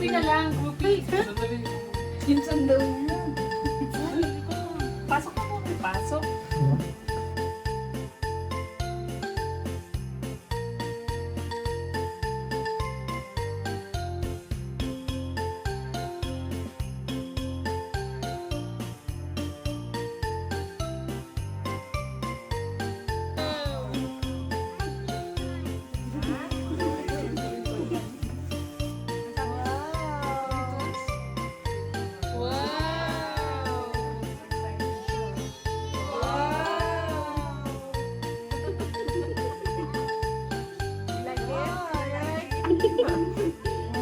Groupie na lang, groupie. Minsan daw niya. Pasok na mo. Pasok.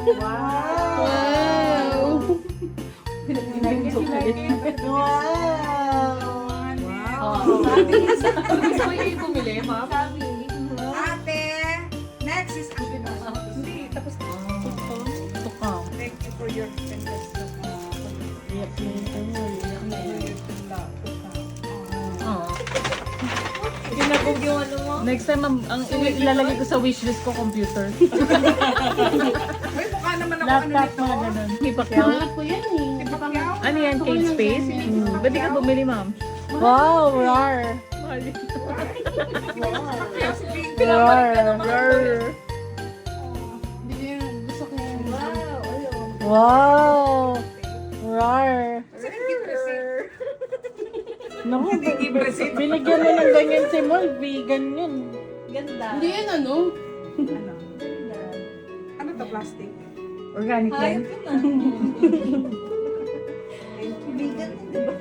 Wow! Gusto mo yung bumili, ma'am? Ate, next is hindi, tapos Tukang. thank you for your attendance. Kinabog yung ano mo? Next time, ang ilalagay ko sa wishlist ko, computer. Ay, mukha naman ako Laptop, nito. mga ganun. Hindi pa kaya? Mahal ko yan eh. Pagyaw. Ano yan, Kate Space? Ba't di ka bumili, ma'am? Wow, rar. Rar. Gusto ko yan. Wow. Rar. Saan yung gift receipt? Naku, Hindi gift receipt. binigyan mo ng ganyan si Mol. Vegan yun. Hindi yan ano? Ano? Ano to, plastic? Organic yan.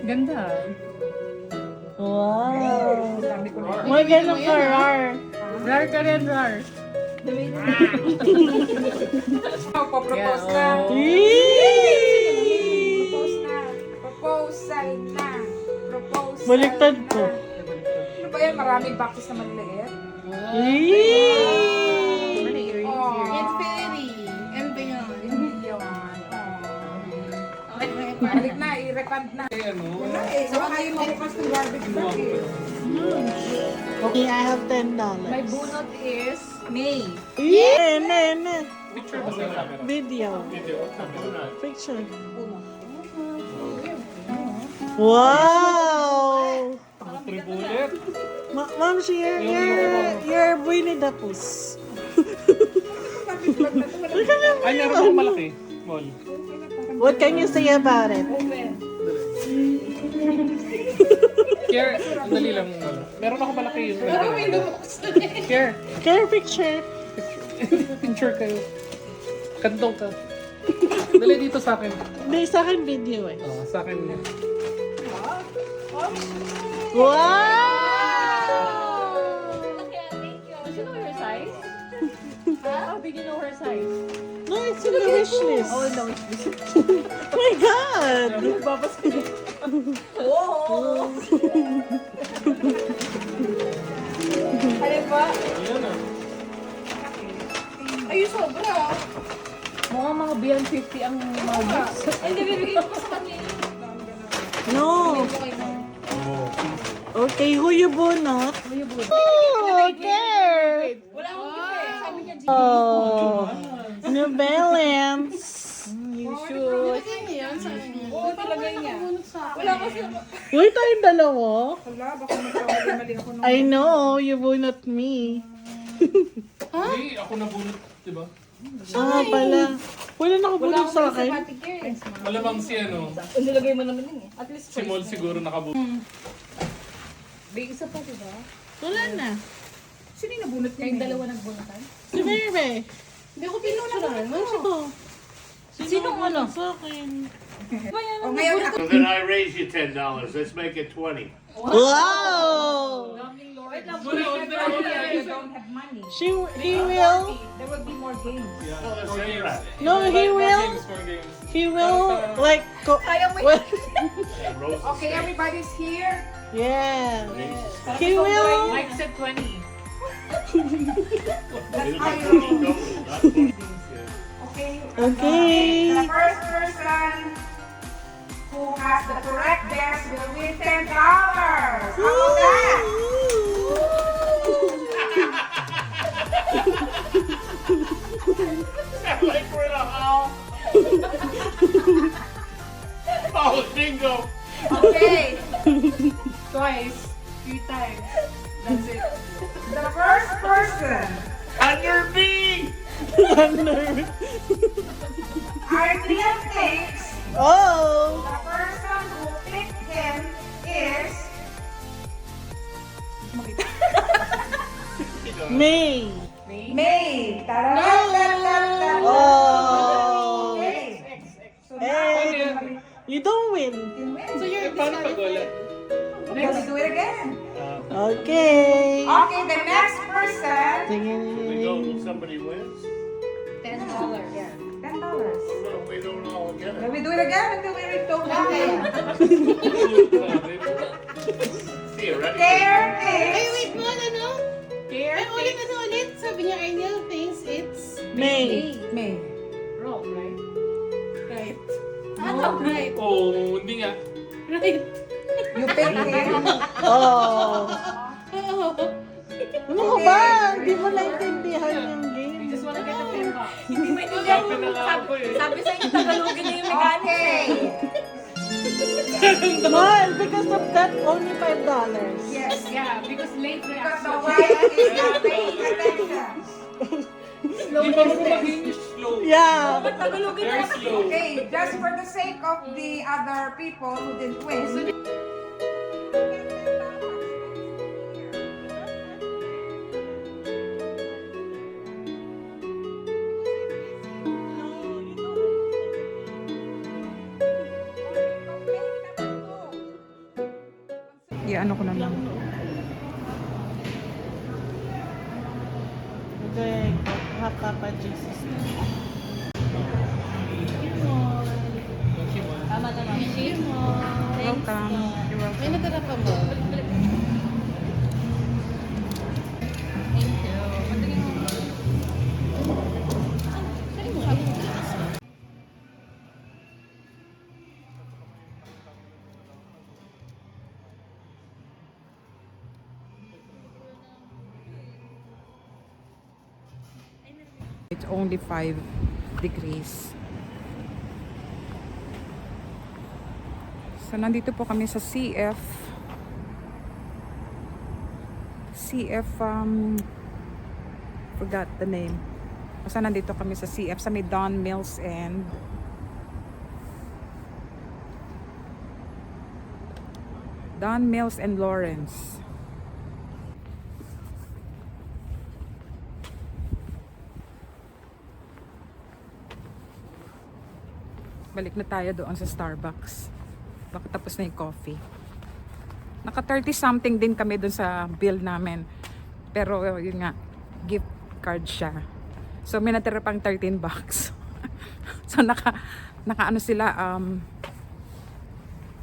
Ganda. Wow. Dami ko na. May ganun ka, rar. Rar ka rin, rar. Oh, propose na. Eee! Propose na. Proposal na. Proposal Baliktad na. ko. Ano ba yan? Maraming boxes na maliit. Eee! Oh. It's fairy. Ano ba yun? Yun. Balik na, i-refund na. Wala eh. Saka kayo mabukas ng garbage bag eh. Okay, I have $10. My bunot is May. Yeah, ne. Video. Picture. Wow! Ma'am, you're Winnie the Pooh. Ay, meron akong malaki. Mall. What can you say about it? Care, dali lang. Meron akong malaki yun. Care, Care picture. picture kayo. Kantong ka. Dali dito sa akin. Hindi, sa akin video eh. Oh, sa akin yan. Wow! Does she know her size? How big you know her size? No, it's in the wish list. Oh, no, it's this. Oh my God! Alin ba? Ayan ah. Ay, sobra. Mukhang mga beyond 50 ang mga books. Ay, hindi, bibigyan ko sa kanya. No. Oh. Okay, who you bunot? Oh, there. Wala akong gift eh. Sabi niya, Oh, New Balance. Shoes. oo, nilagay niya. Wala kasi. Uy, tayong dalawa. Wala, baka magkamali ako nung... I know, you bunot me. Hindi, ako nabunot, di ba? Ah, pala. Wala nakabunot sa akin. Malamang si ano, Nilagay mo naman yun eh. At least si Mall siguro nakabunot. may isa pa, diba? Wala na. Sino yung nabunot niya? Kayong dalawa nagbunutan? Si Bebe. Hindi ko pinunutan. Ano? Sinong ano? Sa akin. O ngayon, ako. So then I raise you $10. Let's make it 20. Wow! Wait lang, you don't have money. He will. There will be more games. Well, let's say you're at it. No, he will. He will like. What? And Rose is Okay, everybody's here. Yeah. He will. Mike said 20. It'll be 30 total, not 40. Okay. Okay. The first person who has the correct guess will win $10. How about that? Like we're in a hall. bingo. Okay. Twice. 3 times. That's it. The first person, Under me. Arnel thinks Oh! the person who picked him is May! May. Ta-da-da-da-da-da. Oh! Okay. So now, Hey! You don't win! So you're Paano pag wala? let's do it again. Okay! Okay, the next person. We go till somebody wins. $10. Yeah, $10. No, we don't all get Then it. we do it again until we reach total. Here, ready? There Ay, is wait mo, ano? Ay, ulit na ulit. Sabi niya, Arnel thinks it's May! May. wrong, right? right. Ano? Right. Oh, hindi nga. Right. You picked him. Oh! Oo. Ano ka ba? Hindi mo naintindihan yung You game. just wanna get the $10. Hindi mo intindihan. Sabi na nga ako eh. Sabi sa inyo, Tagalogin na yung mechanics. Okay. Mahal, because of that, only $5. Yes. Yeah, because late Because the reaction. wife is not paying attention. Hindi pa mo mag-English slow. Yeah! Tagalogin na Very lang. slow. Okay, just for the sake of the other people who didn't win. Ano ko na lang. Okay, hot papa Jesus. Tama naman. Welcome. You're welcome. May natira pa mo. It's only 5 degrees. So, nandito po kami sa CF. Forgot the name. Basta nandito kami sa CF, sa may Don Mills and Lawrence. Balik na tayo doon sa Starbucks. Baka tapos na yung coffee. Naka 30 something din kami doon sa bill namin. Pero yun nga, gift card siya. So may natira pang 13 bucks. So naka ano sila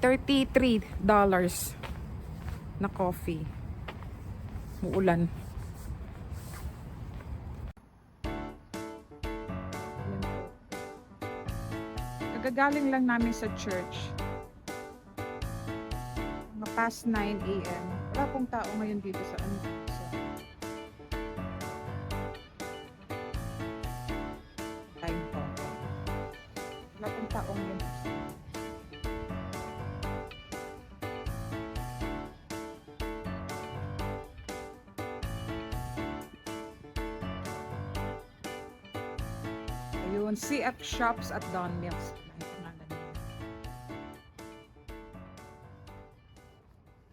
$33 na coffee. Muulan. Kagagaling lang namin sa church. Mga past 9 a.m. Wala pong tao ngayon dito sa ano. Time po. Wala pong tao ngayon. Ayun, CF Shops at Don Mills.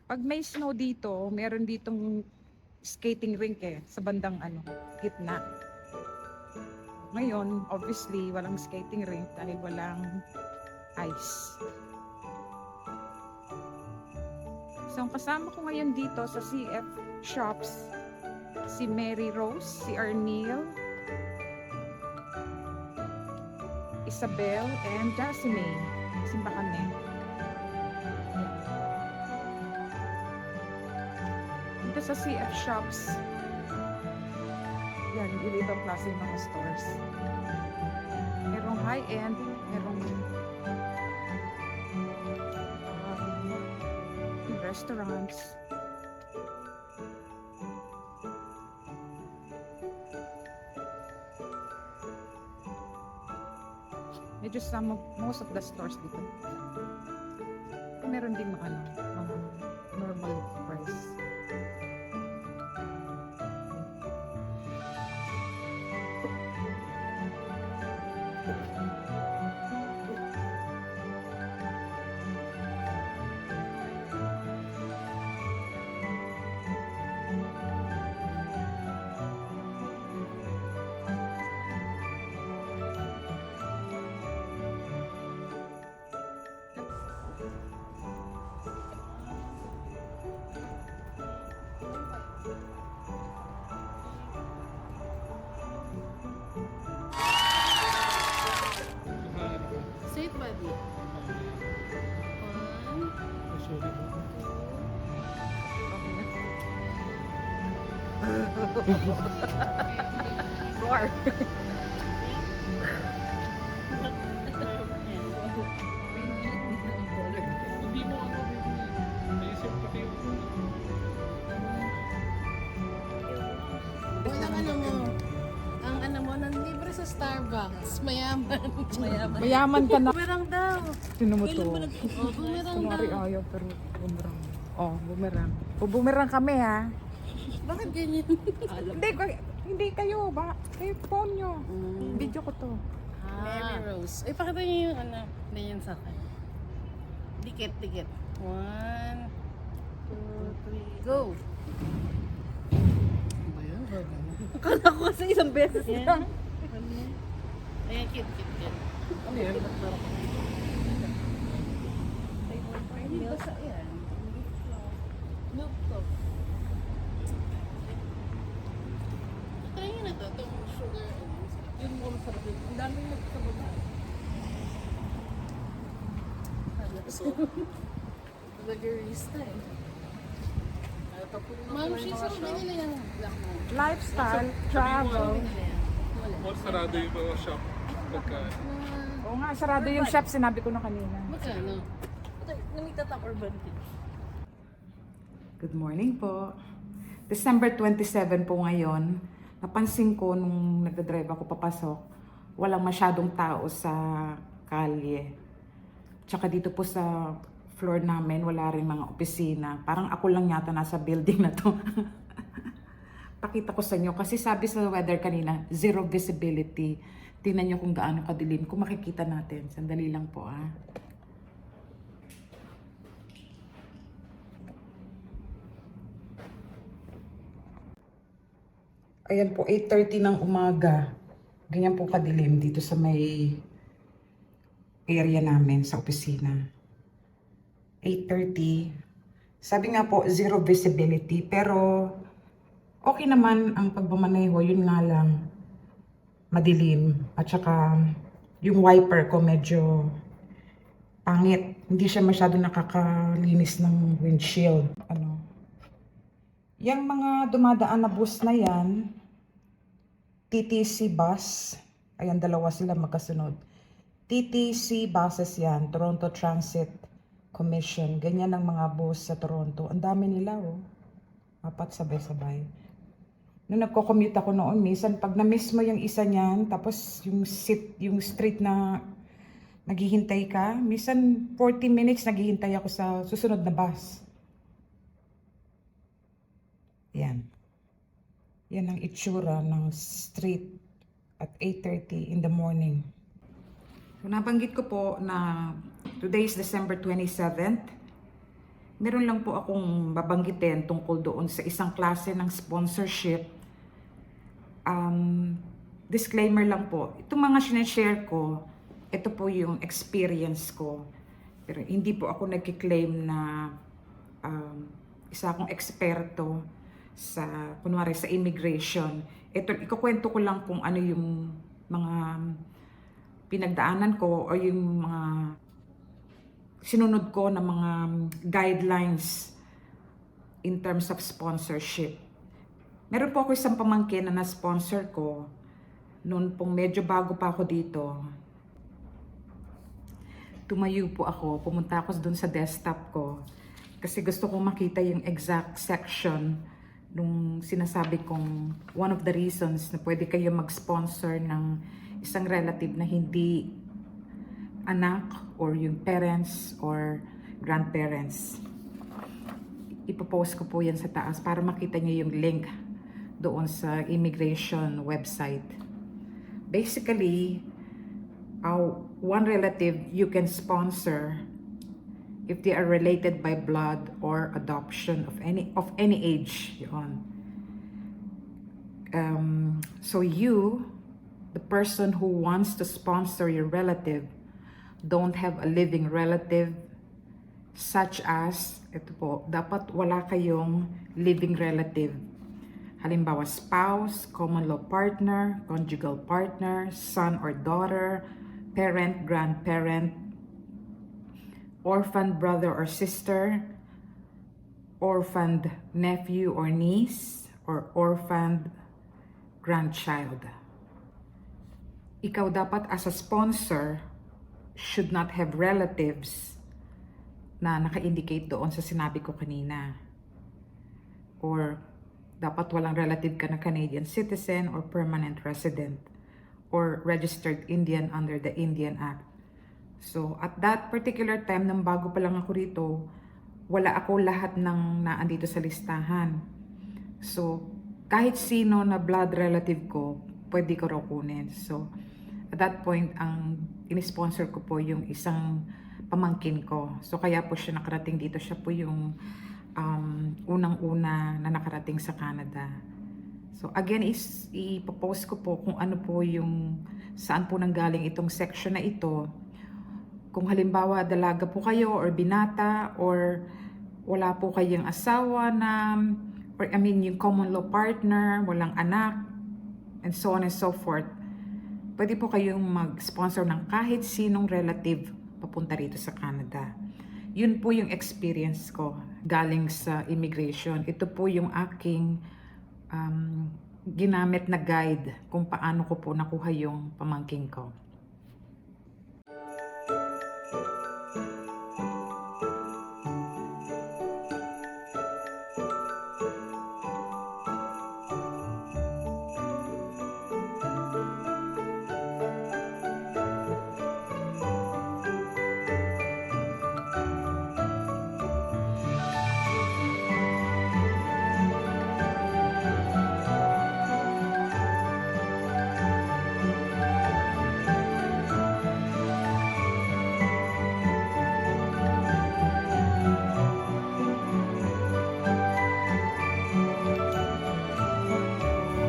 Pag may snow dito, meron ditong skating rink sa bandang gitna. Ngayon, obviously, walang skating rink dahil walang ice. So, ang kasama ko ngayon dito sa CF Shops, si Mary Rose, si Arnel, Isabel, and Jasmine. Simba kami. Dito sa CF Shops, yan, iba-ibang klase ng mga stores. Merong high-end, merong restaurants. Medyo most of the stores dito. meron din mga normal price. Say it, buddy. One, Roar. Hindi mo ano, naisip pati yung walang ano mo. Ang ano mo, nanlibre sa Starbucks. Mayaman. Mayaman. Mayaman ka na. Bumerang daw. Sino mo to? Oh, bumerang Kunwari daw. ayaw pero bumerang. Oh, bumerang. Bumerang kami ha. Bakit ganyan? Hindi kayo ba? Kayo phone nyo. Video ko to. Mary Rose. Ay, pakita niyo yung ano. Ganyan sa akin. Dikit, dikit. 1, 2, 3, go! Ano ba yun? Akala ko kasi isang beses lang. Ayan, cute, cute, cute. ano yan? Hindi ba sa yan? Milk to. Try nyo na to, itong sugar. Yung mo masarap yun. Ang daming nagkababa. Lagerista eh. Ma'am, she's so ganyan na yung black mo. Lifestyle, travel. More sarado yung mga shop. Pagka, Oo nga, sarado yung shop. Sinabi ko na kanina. Magkano? Good morning po. December 27 po ngayon. Napansin ko nung nagdadrive ako papasok, walang masyadong tao sa kalye. Tsaka dito po sa floor namin, wala rin mga opisina. Parang ako lang yata nasa building na to. Pakita ko sa inyo kasi sabi sa weather kanina, zero visibility. Tingnan nyo kung gaano kadilim. Kung makikita natin, sandali lang po ah. Ayan po, 8:30 ng umaga. Ganyan po kadilim dito sa may area namin sa opisina. 8:30. Sabi nga po, zero visibility. Pero okay naman ang pagmamaneho. Yun nga lang, madilim. At saka yung wiper ko medyo pangit. Hindi siya masyado nakakalinis ng windshield. Yang mga dumadaan na bus na yan, TTC bus, ayan dalawa sila magkasunod. TTC buses yan, Toronto Transit Commission. Ganyan ang mga bus sa Toronto. Ang dami nila oh. 4 sabay-sabay. Nung nagko-commute ako noon, minsan pag na-miss mo yung isa niyan, tapos yung street na naghihintay ka, minsan 40 minutes naghihintay ako sa susunod na bus. Yan. Yan ang itsura ng street at 8:30 in the morning. So, nabanggit ko po na today is December 27th. Meron lang po akong babanggitin tungkol doon sa isang klase ng sponsorship. Disclaimer lang po. Itong mga sinashare ko, ito po yung experience ko. Pero hindi po ako nagkiklaim na isa akong eksperto sa, kunwari, sa immigration. Ito, ikukwento ko lang kung ano yung mga pinagdaanan ko o yung mga sinunod ko na mga guidelines in terms of sponsorship. Meron po ako isang pamangkin na na-sponsor ko noon pong medyo bago pa ako dito. Tumayo po ako, pumunta ako doon sa desktop ko kasi gusto kong makita yung exact section nung sinasabi kong one of the reasons na pwede kayo mag-sponsor ng isang relative na hindi anak or yung parents or grandparents. Ipopost ko po yan sa taas para makita nyo yung link doon sa immigration website. Basically, one relative you can sponsor if they are related by blood or adoption of any age. Yun. So you, the person who wants to sponsor your relative, don't have a living relative such as, ito po, dapat wala kayong living relative. Halimbawa, spouse, common law partner, conjugal partner, son or daughter, parent, grandparent, orphaned brother or sister, orphaned nephew or niece, or orphaned grandchild. Ikaw dapat as a sponsor should not have relatives na naka-indicate doon sa sinabi ko kanina. Or dapat walang relative ka na Canadian citizen or permanent resident or registered Indian under the Indian Act. So, at that particular time, nang bago pa lang ako rito, wala ako lahat ng naandito sa listahan. So, kahit sino na blood relative ko, pwede ko raw kunin. So, at that point, ang in-sponsor ko po yung isang pamangkin ko. So, kaya po siya nakarating dito. Siya po yung unang-una na nakarating sa Canada. So, again, ipopost ko po kung ano po yung, saan po nanggaling itong section na ito. Kung halimbawa dalaga po kayo or binata or wala po kayong asawa na, or I mean yung common law partner, walang anak, and so on and so forth, pwede po kayong mag-sponsor ng kahit sinong relative papunta rito sa Canada. Yun po yung experience ko galing sa immigration. Ito po yung aking ginamit na guide kung paano ko po nakuha yung pamangkin ko.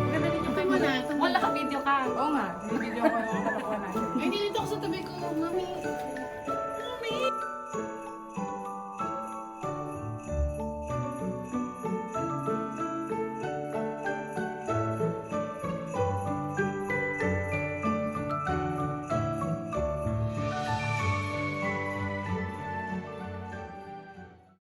Maganda din yung kay Mona. Wala ka video ka. Oo nga, yung video ko yung kalakuha natin. Ay, hindi